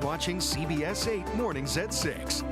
watching CBS 8 Mornings at 6.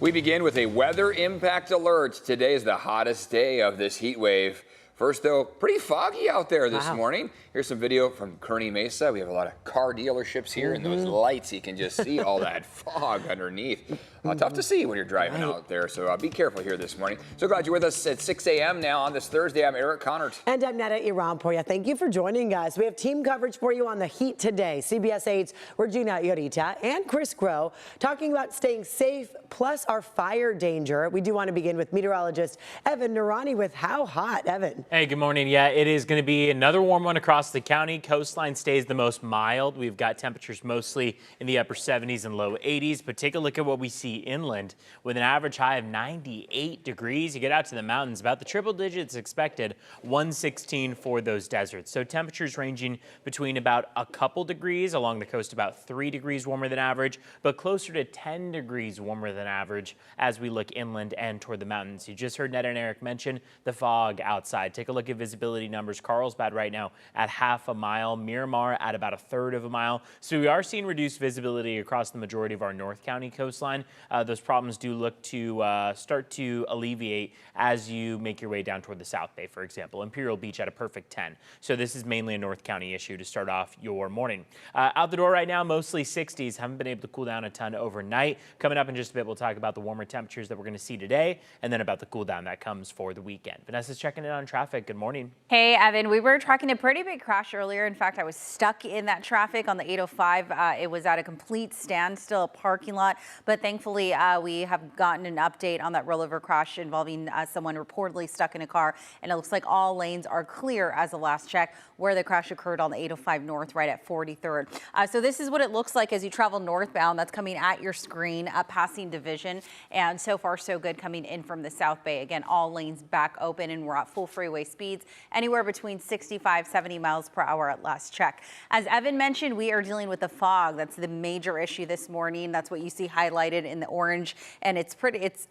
We begin with a weather impact alert. Today is the hottest day of this heat wave. First, though, pretty foggy out there this morning. Here's some video from Kearney Mesa. We have a lot of car dealerships here, and those lights, you can just see all that fog underneath. Tough to see when you're driving out there, so be careful here this morning. So glad you're with us at 6 a.m. now on this Thursday. I'm Eric Connert. And I'm Netta Iranpoya. Thank you for joining us. We have team coverage for you on the heat today. CBS 8's Regina Yorita and Chris Grow talking about staying safe, plus our fire danger. We do want to begin with meteorologist Evan Noorani with how hot, Evan? Hey, good morning. Yeah, it is going to be another warm one across the county. Coastline stays the most mild. We've got temperatures mostly in the upper 70s and low 80s, but take a look at what we see inland with an average high of 98 degrees. You get out to the mountains, about the triple digits expected, 116 for those deserts. So temperatures ranging between about a couple degrees along the coast, about 3 degrees warmer than average, but closer to 10 degrees warmer than average as we look inland and toward the mountains. You just heard Netta and Eric mention the fog outside. Take a look at visibility numbers. Carlsbad right now at half a mile, Miramar at about a third of a mile. So we are seeing reduced visibility across the majority of our North County coastline. Those problems do look to start to alleviate as you make your way down toward the South Bay, for example. Imperial Beach at a perfect 10. So this is mainly a North County issue to start off your morning. Out the door right now, mostly 60s. Haven't been able to cool down a ton overnight. Coming up in just a bit, we'll talk about the warmer temperatures that we're going to see today, and then about the cool down that comes for the weekend. Vanessa's checking in on traffic. Good morning. Hey, Evan. We were tracking a pretty big crash earlier. In fact, I was stuck in that traffic on the 805. It was at a complete standstill parking lot, but thankfully we have gotten an update on that rollover crash involving someone reportedly stuck in a car, and it looks like all lanes are clear as the last check where the crash occurred on the 805 North right at 43rd. So this is what it looks like as you travel northbound. That's coming at your screen, passing Division, and so far so good coming in from the South Bay. Again, all lanes back open, and we're at full freeway speeds, anywhere between 65, 70 miles per hour at last check. As Evan mentioned, we are dealing with the fog. That's the major issue this morning. That's what you see highlighted in the orange, and it's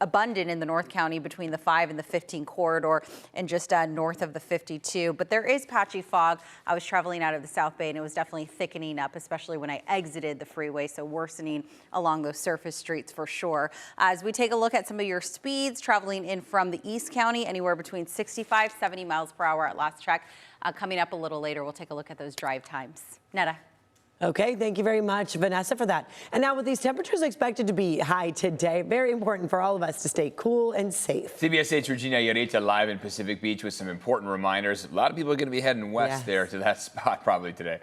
abundant in the North County between the 5 and the 15 corridor and just north of the 52. But there is patchy fog. I was traveling out of the South Bay, and it was definitely thickening up, especially when I exited the freeway, so worsening along those surface streets for sure. As we take a look at some of your speeds traveling in from the East County, anywhere between 65, 70 miles per hour at last check. Coming up a little later, we'll take a look at those drive times. Netta. Okay, thank you very much, Vanessa, for that. And now with these temperatures expected to be high today, very important for all of us to stay cool and safe. CBS 8's Regina Yorita live in Pacific Beach with some important reminders. A lot of people are going to be heading west there to that spot probably today.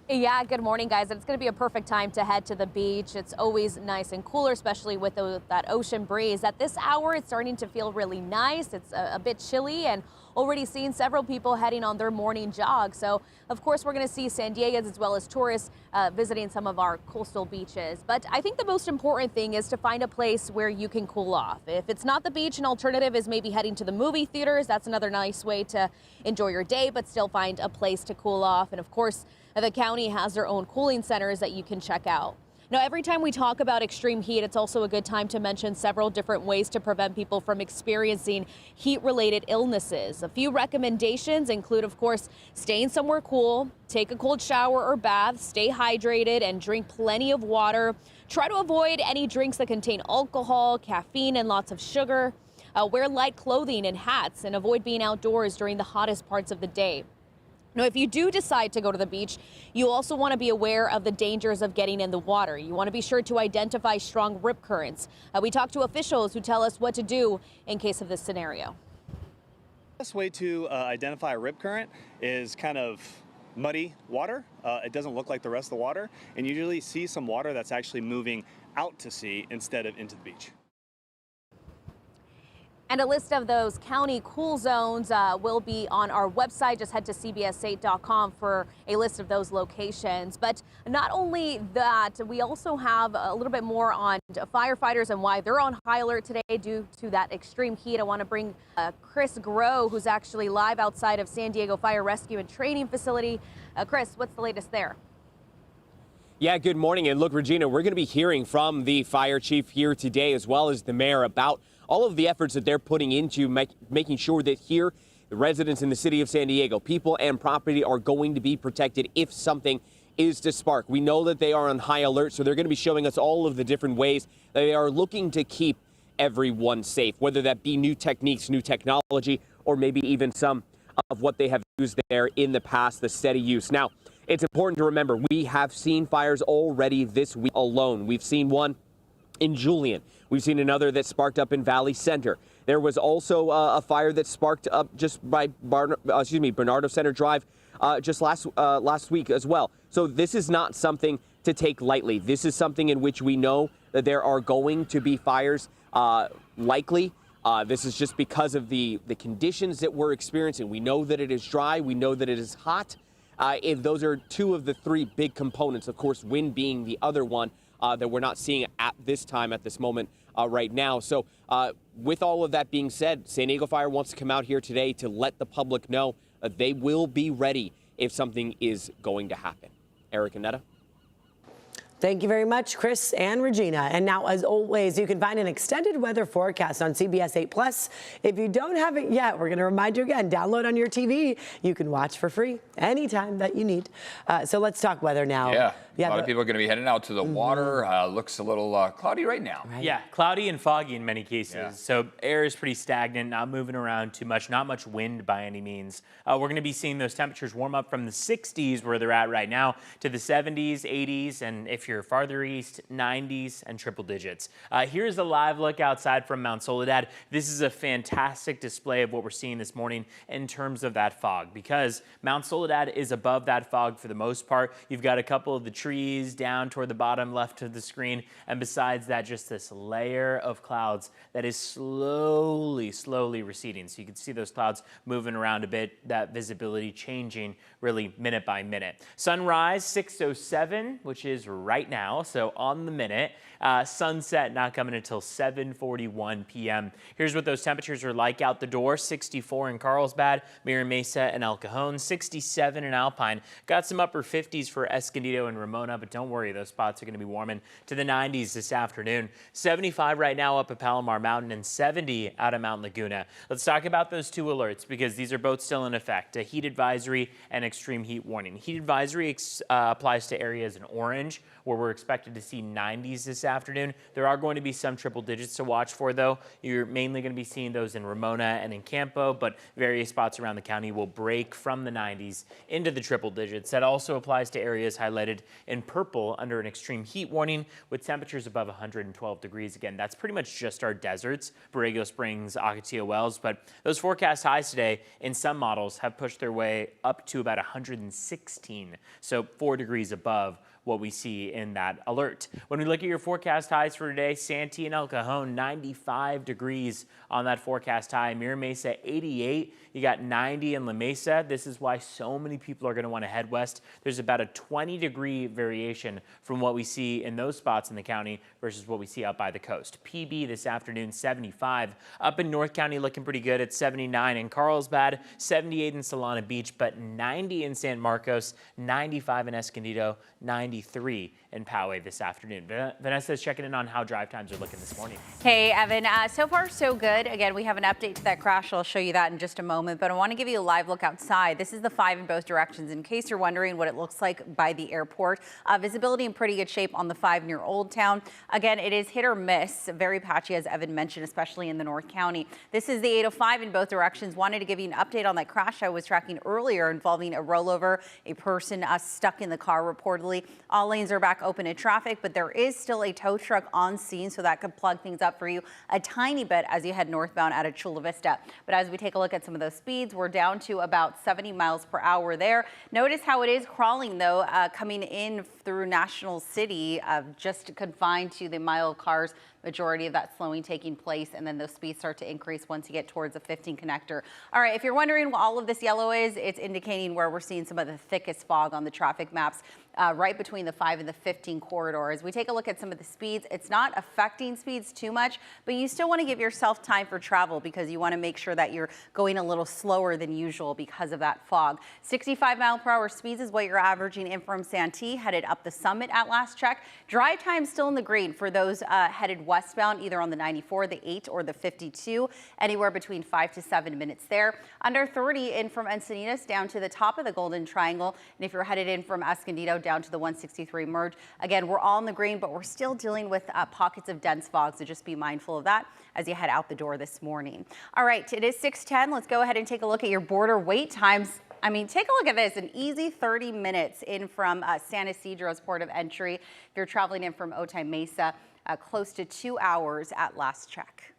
Yeah, good morning, guys. It's going to be a perfect time to head to the beach. It's always nice and cooler, especially with that ocean breeze. At this hour, it's starting to feel really nice. It's a bit chilly, and already seeing several people heading on their morning jog. So, of course, we're going to see San Diegans as well as tourists visiting some of our coastal beaches. But I think the most important thing is to find a place where you can cool off. If it's not the beach, an alternative is maybe heading to the movie theaters. That's another nice way to enjoy your day, but still find a place to cool off. And, of course, the county has their own cooling centers that you can check out. Now, every time we talk about extreme heat, it's also a good time to mention several different ways to prevent people from experiencing heat-related illnesses. A few recommendations include, of course, staying somewhere cool, take a cold shower or bath, stay hydrated, and drink plenty of water. Try to avoid any drinks that contain alcohol, caffeine, and lots of sugar. Wear light clothing and hats, and avoid being outdoors during the hottest parts of the day. Now, if you do decide to go to the beach, you also want to be aware of the dangers of getting in the water. You want to be sure to identify strong rip currents. We talked to officials who tell us what to do in case of this scenario. The best way to identify a rip current is kind of muddy water. It doesn't look like the rest of the water, and you usually see some water that's actually moving out to sea instead of into the beach. And a list of those county cool zones will be on our website. Just head to cbs8.com for a list of those locations. But not only that, we also have a little bit more on firefighters and why they're on high alert today due to that extreme heat. I want to bring Chris Grow, who's actually live outside of San Diego Fire Rescue and Training Facility. Chris, what's the latest there? Yeah, good morning. And look, Regina, we're going to be hearing from the fire chief here today, as well as the mayor, about all of the efforts that they're putting into making sure that here the residents in the city of San Diego, people and property are going to be protected if something is to spark. We know that they are on high alert, so they're going to be showing us all of the different ways that they are looking to keep everyone safe, whether that be new techniques, new technology, or maybe even some of what they have used there in the past, the steady use. Now, it's important to remember, we have seen fires already this week alone. We've seen one in Julian. We've seen another that sparked up in Valley Center. There was also a fire that sparked up just by Bernardo Center Drive just last week as well. So this is not something to take lightly. This is something in which we know that there are going to be fires likely. This is just because of the conditions that we're experiencing. We know that it is dry. We know that it is hot. If those are two of the three big components, of course, wind being the other one that we're not seeing at this time, at this moment right now. So with all of that being said, San Diego Fire wants to come out here today to let the public know that they will be ready if something is going to happen. Eric and Netta. Thank you very much, Chris and Regina. And now, as always, you can find an extended weather forecast on CBS 8 Plus. If you don't have it yet, we're going to remind you again, download on your TV. You can watch for free anytime that you need. So let's talk weather now. Yeah, a lot of people are going to be heading out to the water. Looks a little cloudy right now. Right. Yeah, cloudy and foggy in many cases. Yeah. So air is pretty stagnant, not moving around too much, not much wind by any means. We're going to be seeing those temperatures warm up from the 60s where they're at right now to the 70s, 80s, and if you're farther east, 90s and triple digits. Here's a live look outside from Mount Soledad. This is a fantastic display of what we're seeing this morning in terms of that fog, because Mount Soledad is above that fog for the most part. You've got a couple of the trees down toward the bottom left of the screen, and besides that, just this layer of clouds that is slowly receding. So you can see those clouds moving around a bit, that visibility changing really minute by minute. Sunrise 6:07, which is right now, so on the minute. Sunset not coming until 7:41 p.m. Here's what those temperatures are like out the door. 64 in Carlsbad, Mira Mesa and El Cajon, 67 in Alpine. Got some upper 50s for Escondido and Ramona, but don't worry, those spots are going to be warming to the 90s this afternoon. 75 right now up at Palomar Mountain and 70 out of Mount Laguna. Let's talk about those two alerts because these are both still in effect, a heat advisory and extreme heat warning. Heat advisory applies to areas in orange where we're expected to see 90s this afternoon. There are going to be some triple digits to watch for, though. You're mainly going to be seeing those in Ramona and in Campo, but various spots around the county will break from the 90s into the triple digits. That also applies to areas highlighted in purple under an extreme heat warning with temperatures above 112 degrees. Again, that's pretty much just our deserts, Borrego Springs, Ocotillo Wells, but those forecast highs today in some models have pushed their way up to about 116, so 4 degrees above what we see in that alert. When we look at your forecast highs for today, Santee and El Cajon, 95 degrees on that forecast high. Mira Mesa, 88. You got 90 in La Mesa. This is why so many people are going to want to head west. There's about a 20-degree variation from what we see in those spots in the county versus what we see out by the coast. PB this afternoon, 75. Up in North County, looking pretty good at 79 in Carlsbad, 78 in Solana Beach, but 90 in San Marcos, 95 in Escondido, 93 in Poway this afternoon. Vanessa's checking in on how drive times are looking this morning. Hey, Evan, so far so good. Again, we have an update to that crash. I'll show you that in just a moment, but I want to give you a live look outside. This is the 5 in both directions in case you're wondering what it looks like by the airport. Visibility in pretty good shape on the 5 near Old Town. Again, it is hit or miss, very patchy as Evan mentioned, especially in the North County. This is the 805 in both directions. Wanted to give you an update on that crash I was tracking earlier involving a rollover, a person stuck in the car reportedly. All lanes are back open in traffic, but there is still a tow truck on scene, so that could plug things up for you a tiny bit as you head northbound out of Chula Vista. But as we take a look at some of those speeds, we're down to about 70 miles per hour there. Notice how it is crawling, though, coming in through National City, just confined to the mile cars. Majority of that slowing taking place, and then those speeds start to increase once you get towards the 15 connector. All right, if you're wondering what all of this yellow is, it's indicating where we're seeing some of the thickest fog on the traffic maps, right between between the 5 and the 15 corridor. As we take a look at some of the speeds, it's not affecting speeds too much, but you still want to give yourself time for travel because you want to make sure that you're going a little slower than usual because of that fog. 65-mile-per-hour speeds is what you're averaging in from Santee, headed up the summit at last check. Drive time still in the green for those headed westbound, either on the 94, the 8, or the 52, anywhere between 5 to 7 minutes there. Under 30 in from Encinitas down to the top of the Golden Triangle. And if you're headed in from Escondido down to the 163 merge, again, we're all in the green, but we're still dealing with pockets of dense fog, so just be mindful of that as you head out the door this morning. All right, it is 6:10. Let's go ahead and take a look at your border wait times. I mean, take a look at this, an easy 30 minutes in from San Ysidro's port of entry. If you're traveling in from Otay Mesa, close to 2 hours at last check.